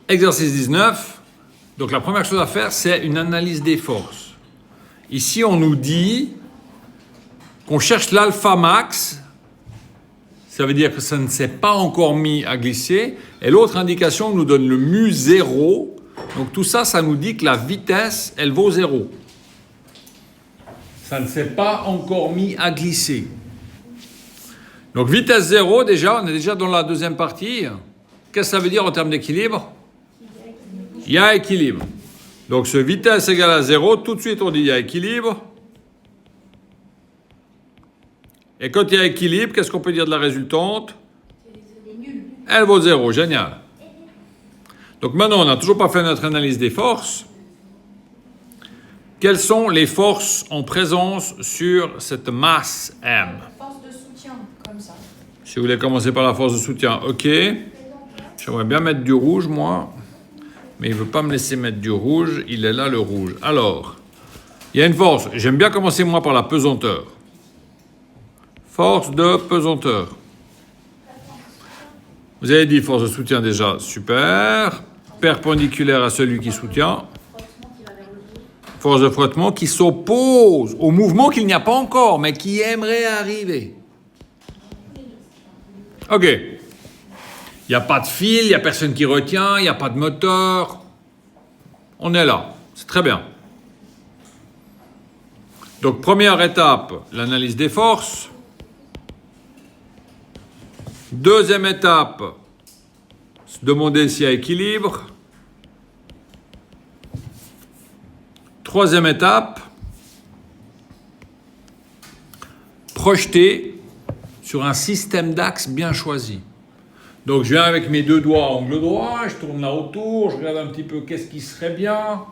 Exercice 19. Donc la première chose à faire, c'est une analyse des forces. Ici, on nous dit qu'on cherche l'alpha max. Ça veut dire que ça ne s'est pas encore mis à glisser. Et l'autre indication nous donne le mu 0. Donc tout ça, ça nous dit que la vitesse, elle vaut 0. Ça ne s'est pas encore mis à glisser. Donc vitesse 0, déjà, on est déjà dans la deuxième partie. Qu'est-ce que ça veut dire en termes d'équilibre? Il y a équilibre. Donc ce vitesse égale à 0, tout de suite on dit il y a équilibre. Et quand il y a équilibre, qu'est-ce qu'on peut dire de la résultante? Elle vaut 0, génial. Donc maintenant, on n'a toujours pas fait notre analyse des forces. Quelles sont les forces en présence sur cette masse M? Force de soutien, comme ça. Si vous voulez commencer par la force de soutien, ok. J'aimerais bien mettre du rouge, moi. Mais il ne veut pas me laisser mettre du rouge. Il est là, le rouge. Alors, il y a une force. J'aime bien commencer, moi, par la pesanteur. Force de pesanteur. Vous avez dit force de soutien déjà. Super. Perpendiculaire à celui qui soutient. Force de frottement qui s'oppose au mouvement qu'il n'y a pas encore, mais qui aimerait arriver. OK. Il n'y a pas de fil, il n'y a personne qui retient, il n'y a pas de moteur. On est là. C'est très bien. Donc, première étape, l'analyse des forces. Deuxième étape, se demander s'il y a équilibre. Troisième étape, projeter sur un système d'axes bien choisi. Donc je viens avec mes deux doigts angle droit, je tourne là autour, je regarde un petit peu qu'est-ce qui serait bien.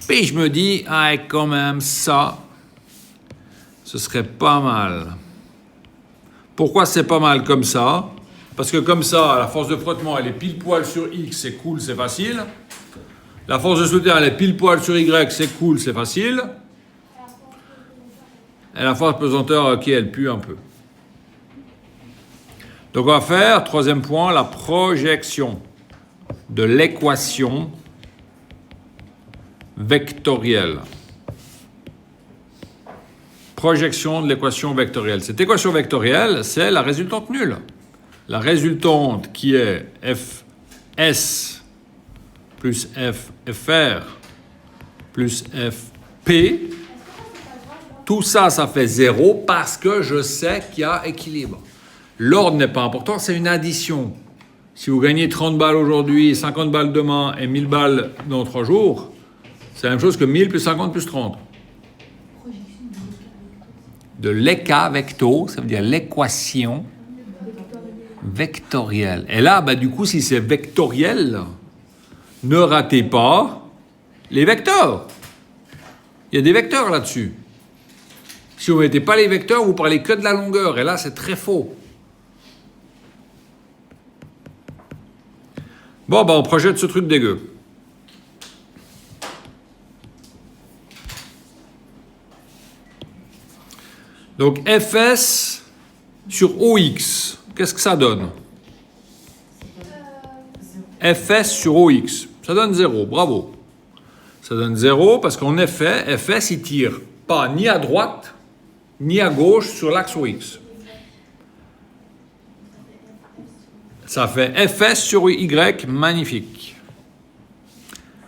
Puis je me dis, ah quand même ça, ce serait pas mal. Pourquoi c'est pas mal comme ça? Parce que comme ça, la force de frottement, elle est pile poil sur X, c'est cool, c'est facile. La force de soutien, elle est pile poil sur Y, c'est cool, c'est facile. Et la force de pesanteur, ok, elle pue un peu. Donc on va faire, troisième point, la projection de l'équation vectorielle. Projection de l'équation vectorielle. Cette équation vectorielle, c'est la résultante nulle. La résultante qui est Fs plus FR plus FP, tout ça, ça fait 0 parce que je sais qu'il y a équilibre. L'ordre n'est pas important, c'est une addition. Si vous gagnez 30 balles aujourd'hui, 50 balles demain et 1000 balles dans 3 jours, c'est la même chose que 1000 plus 50 plus 30. De l'éca vecto, ça veut dire l'équation vectorielle. Et là, du coup, si c'est vectoriel, ne ratez pas les vecteurs. Il y a des vecteurs là-dessus. Si vous ne mettez pas les vecteurs, vous parlez que de la longueur. Et là, c'est très faux. Bon, on projette ce truc dégueu. Donc, Fs sur OX, qu'est-ce que ça donne? Fs sur OX, ça donne 0, bravo. Ça donne 0 parce qu'en effet, Fs, il tire pas ni à droite, ni à gauche sur l'axe OX. Ça fait Fs sur Y, magnifique.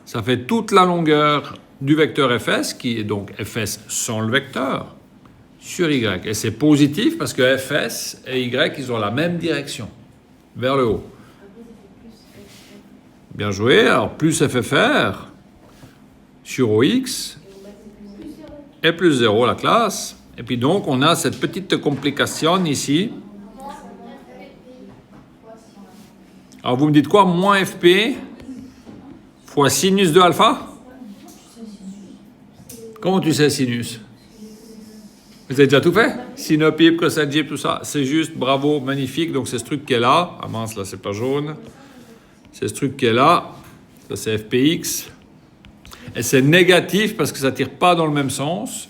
Ça fait toute la longueur du vecteur Fs, qui est donc Fs sans le vecteur, sur Y. Et c'est positif parce que Fs et Y, ils ont la même direction, vers le haut. Bien joué. Alors, plus FFR sur OX et plus 0 la classe. Et puis donc, on a cette petite complication ici. Alors, vous me dites quoi? Moins FP fois sinus de alpha? Comment tu sais sinus? Vous avez déjà tout fait? Sinopip, cosagip, tout ça. C'est juste, bravo, magnifique. Donc, c'est ce truc qui est là. Ah mince, là, c'est pas jaune. C'est ce truc qui est là. Ça, c'est FPX. Et c'est négatif parce que ça ne tire pas dans le même sens.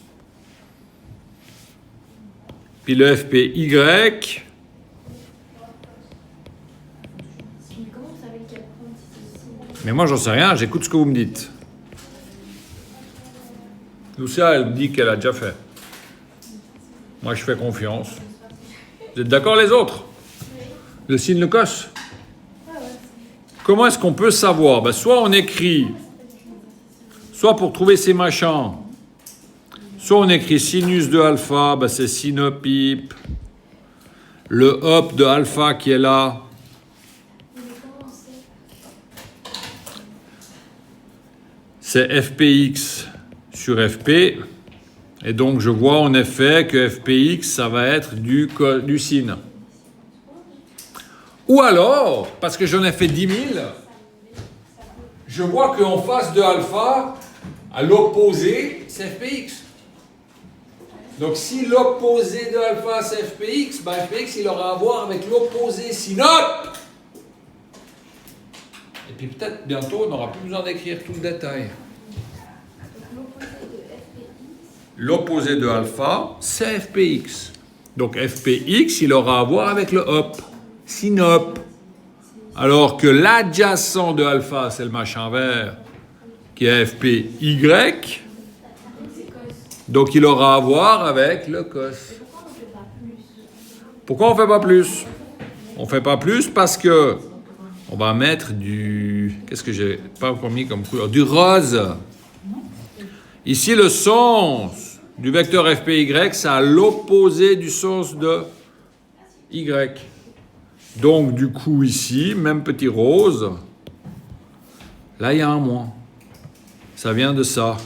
Puis le FPY, Mais comment vous savez quel point c'est ceci? Mais moi, j'en sais rien, j'écoute ce que vous me dites. Lucia, elle me dit qu'elle a déjà fait. Moi, je fais confiance. Vous êtes d'accord, les autres? Le signe le coche. Comment est-ce qu'on peut savoir? Ben, soit on écrit, soit pour trouver ces machins, soit on écrit sinus de alpha, ben c'est sinopip. Le hop de alpha qui est là, c'est fpx sur fp. Et donc, je vois en effet que fpx, ça va être du sin. Ou alors, parce que j'en ai fait 10 000, je vois qu'en face de alpha, à l'opposé, c'est fpx. Donc, si l'opposé de alpha, c'est fpx, ben fpx, il aura à voir avec l'opposé sinop. Et puis peut-être, bientôt, on n'aura plus besoin d'écrire tout le détail. L'opposé de alpha, c'est fpx. Donc fpx, il aura à voir avec le hop, sinop. Alors que l'adjacent de alpha, c'est le machin vert, qui est fpy. Donc il aura à voir avec le cos. Pourquoi on ne fait pas plus? On ne fait pas plus parce que on va mettre du... Qu'est-ce que j'ai pas encore mis comme couleur? Du rose. Ici, le sens du vecteur fpy, c'est à l'opposé du sens de y. Donc, du coup, ici, même petit rose, là, il y a un moins. Ça vient de ça.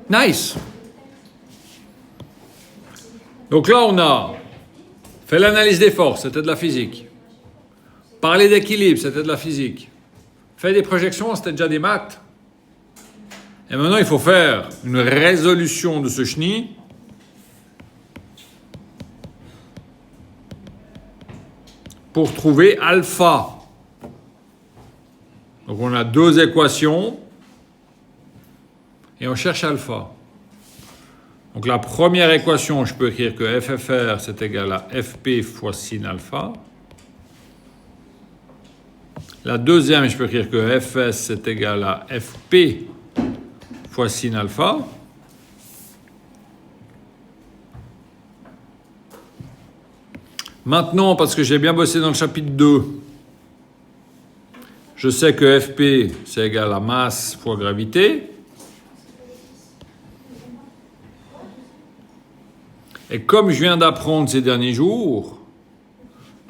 Nice. Donc là, on a fait l'analyse des forces, c'était de la physique. Parler d'équilibre, c'était de la physique. Fait des projections, c'était déjà des maths. Et maintenant, il faut faire une résolution de ce chenille. Pour trouver alpha. Donc on a deux équations. Et on cherche alpha. Donc la première équation, je peux écrire que FFR, c'est égal à FP fois sin alpha. La deuxième, je peux écrire que Fs, c'est égal à Fp fois sin alpha. Maintenant, parce que j'ai bien bossé dans le chapitre 2, je sais que Fp, c'est égal à masse fois gravité. Et comme je viens d'apprendre ces derniers jours,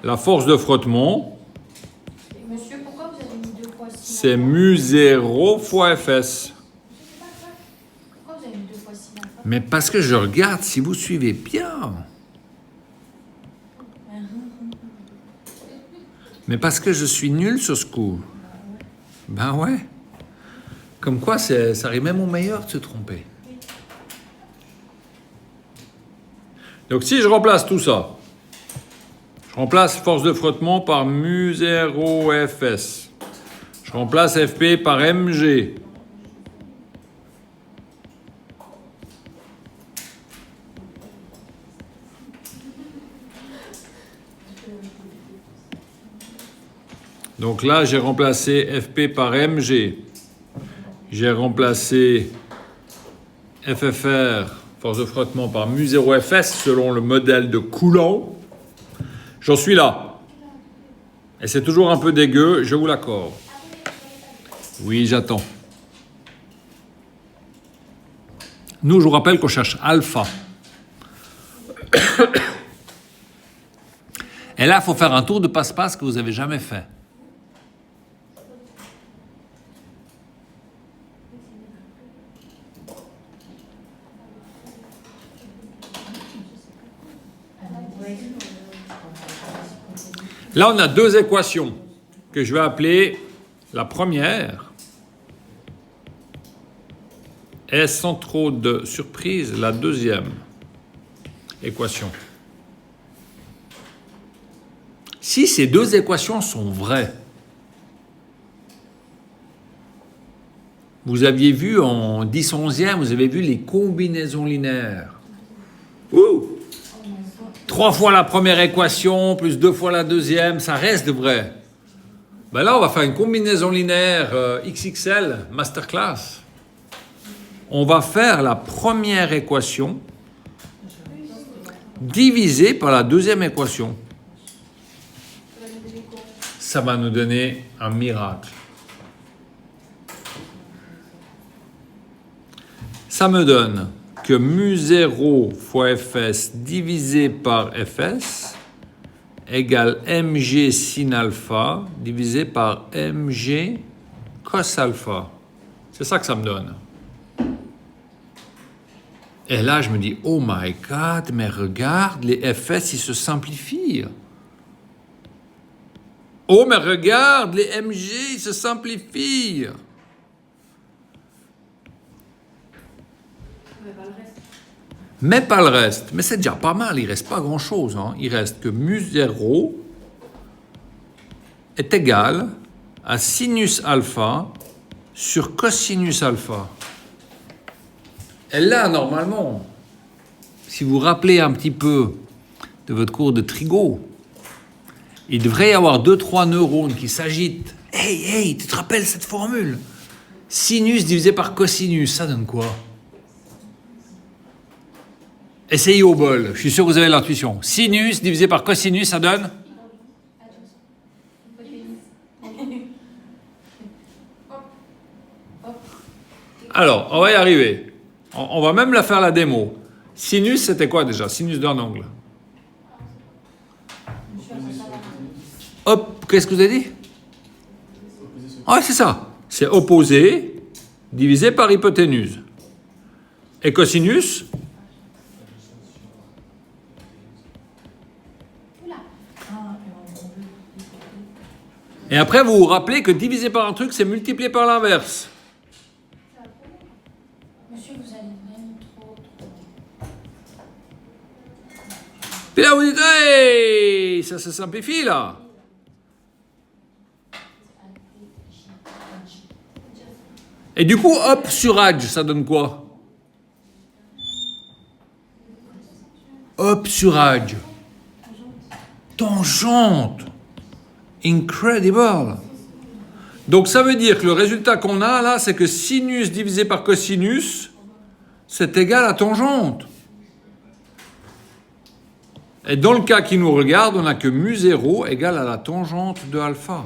la force de frottement, Monsieur, pourquoi vous avez mis 2 fois sin c'est alpha? mu0 fois Fs. Pourquoi vous avez mis 2 fois sin alpha? Mais parce que je regarde si vous suivez bien. Mais parce que je suis nul sur ce coup. Ben ouais. Comme quoi, ça arrive même au meilleur de se tromper. Donc si je remplace tout ça, je remplace force de frottement par mu0 Fs. Je remplace Fp par mg. Donc là, j'ai remplacé Fp par mg. J'ai remplacé FFR, force de frottement, par mu0 Fs selon le modèle de Coulomb. J'en suis là. Et c'est toujours un peu dégueu, je vous l'accorde. Oui, j'attends. Nous, je vous rappelle qu'on cherche alpha. Et là, il faut faire un tour de passe-passe que vous n'avez jamais fait. Là, on a deux équations que je vais appeler la première et sans trop de surprise, la deuxième équation. Si ces deux équations sont vraies, Vous aviez vu en 10/11e, vous avez vu les combinaisons linéaires. Ouh! 3 fois la première équation, plus 2 fois la deuxième, ça reste vrai. Ben là, on va faire une combinaison linéaire XXL, masterclass. On va faire la première équation divisée par la deuxième équation. Ça va nous donner un miracle. Ça me donne que mu0 fois fs divisé par fs égale mg sin alpha divisé par mg cos alpha. C'est ça que ça me donne. Et là, je me dis, oh my God, mais regarde, les fs, ils se simplifient. Oh, mais regarde, les mg, ils se simplifient. Mais pas le reste. Mais c'est déjà pas mal, il reste pas grand-chose. Hein. Il reste que mu0 est égal à sinus alpha sur cosinus alpha. Et là, normalement, si vous vous rappelez un petit peu de votre cours de trigo, il devrait y avoir 2-3 neurones qui s'agitent. Hey, tu te rappelles cette formule? Sinus divisé par cosinus, ça donne quoi? Essayez au bol, je suis sûr que vous avez l'intuition. Sinus divisé par cosinus, ça donne? Alors, on va y arriver. On va même la faire la démo. Sinus, c'était quoi déjà? Sinus d'un angle. Hop, qu'est-ce que vous avez dit? Ah, c'est ça. C'est opposé divisé par hypoténuse. Et cosinus? Et après, vous vous rappelez que diviser par un truc, c'est multiplier par l'inverse. Monsieur, vous allez vraiment trop. Puis là, vous dites, hey, ça se simplifie, là. Et du coup, hop, sur Adj, ça donne quoi? Hop, sur Adj. Tangente. Incredible. Donc, ça veut dire que le résultat qu'on a, là, c'est que sinus divisé par cosinus, c'est égal à tangente. Et dans le cas qui nous regarde, on n'a que mu0 égale à la tangente de alpha.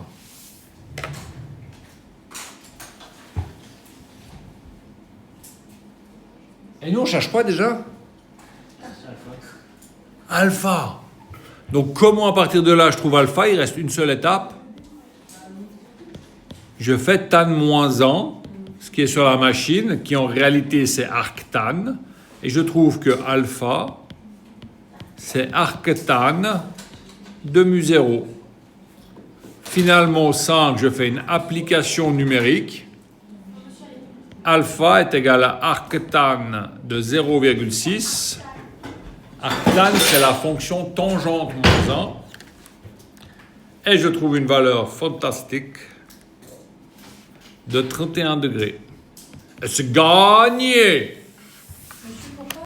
Et nous, on cherche quoi déjà? Alpha. Donc, comment à partir de là, je trouve alpha? Il reste une seule étape. Je fais tan moins 1, ce qui est sur la machine, qui en réalité c'est arctan. Et je trouve que alpha, c'est arctan de mu0. Finalement, 5, je fais une application numérique. Alpha est égal à arctan de 0,6. Arctan, c'est la fonction tangente moins 1. Et je trouve une valeur fantastique de 31 degrés. Et c'est gagné!